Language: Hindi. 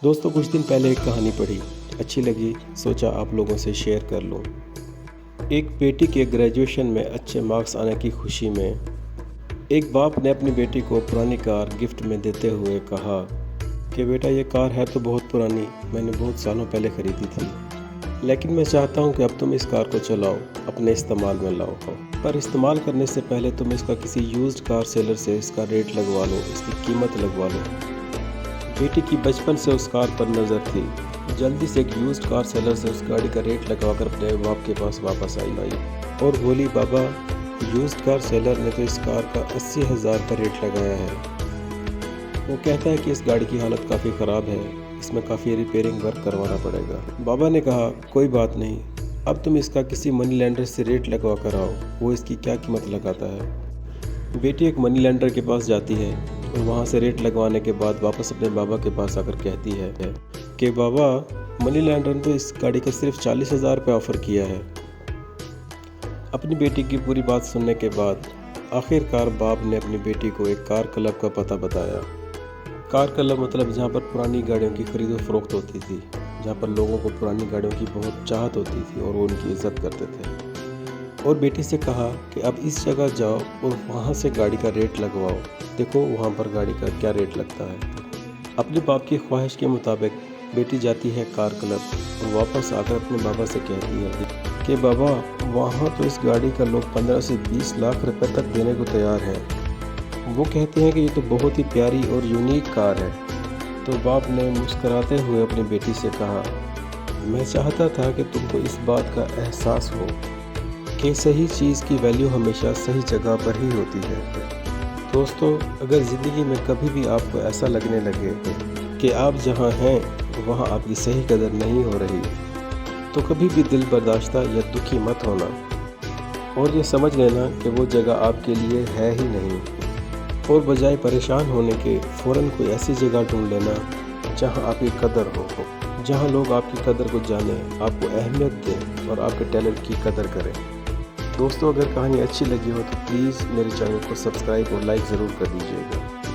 दोस्तों कुछ दिन पहले एक कहानी पढ़ी, अच्छी लगी, सोचा आप लोगों से शेयर कर लूँ। एक बेटी के ग्रेजुएशन में अच्छे मार्क्स आने की खुशी में एक बाप ने अपनी बेटी को पुरानी कार गिफ्ट में देते हुए कहा कि बेटा ये कार है तो बहुत पुरानी, मैंने बहुत सालों पहले ख़रीदी थी, लेकिन मैं चाहता हूँ कि अब तुम इस कार को चलाओ, अपने इस्तेमाल में लाओ, पर इस्तेमाल करने से पहले तुम इसका किसी यूज्ड कार सेलर से इसका रेट लगवा लो, इसकी कीमत लगवा लो। बेटी की बचपन से उस कार पर नज़र थी, जल्दी से एक यूज्ड कार सेलर से उस गाड़ी का रेट लगवाकर अपने बाप के पास वापस आई और बोली, बाबा यूज्ड कार सेलर ने तो इस कार का 80,000 का रेट लगाया है। वो कहता है कि इस गाड़ी की हालत काफ़ी ख़राब है, इसमें काफ़ी रिपेयरिंग वर्क करवाना पड़ेगा। बाबा ने कहा, कोई बात नहीं, अब तुम इसका किसी मनी लेंडर से रेट लगवा कर आओ, वो इसकी क्या कीमत लगाता है। बेटी एक मनी लेंडर के पास जाती है और वहाँ से रेट लगवाने के बाद वापस अपने बाबा के पास आकर कहती है कि बाबा मनी लेंडर ने तो इस गाड़ी का सिर्फ 40,000 रुपये ऑफ़र किया है। अपनी बेटी की पूरी बात सुनने के बाद आखिरकार बाप ने अपनी बेटी को एक कार क्लब का पता बताया। कार क्लब मतलब जहाँ पर पुरानी गाड़ियों की खरीदो फरोख्त होती थी, जहाँ पर लोगों को पुरानी गाड़ियों की बहुत चाहत होती थी और वो उनकी इज़्ज़त करते थे। और बेटी से कहा कि अब इस जगह जाओ और वहाँ से गाड़ी का रेट लगवाओ, देखो वहाँ पर गाड़ी का क्या रेट लगता है। अपने बाप की ख्वाहिश के मुताबिक बेटी जाती है कार क्लब और वापस आकर अपने बाबा से कहती है कि बाबा वहाँ तो इस गाड़ी का लोग 15 से 20 लाख रुपए तक देने को तैयार है। वो कहते हैं कि ये तो बहुत ही प्यारी और यूनिक कार है। तो बाप ने मुस्कराते हुए अपनी बेटी से कहा, मैं चाहता था कि तुमको इस बात का एहसास हो कि सही चीज़ की वैल्यू हमेशा सही जगह पर ही होती है। दोस्तों, अगर ज़िंदगी में कभी भी आपको ऐसा लगने लगे कि आप जहां हैं वहां आपकी सही कदर नहीं हो रही, तो कभी भी दिल बर्दाश्ता या दुखी मत होना और ये समझ लेना कि वो जगह आपके लिए है ही नहीं। और बजाय परेशान होने के फ़ौरन कोई ऐसी जगह ढूंढ लेना जहां आपकी कदर हो, जहां लोग आपकी कदर को जाने, आपको अहमियत दें और आपके टैलेंट की कदर करें। दोस्तों, अगर कहानी अच्छी लगी हो तो प्लीज़ मेरे चैनल को सब्सक्राइब और लाइक ज़रूर कर दीजिएगा।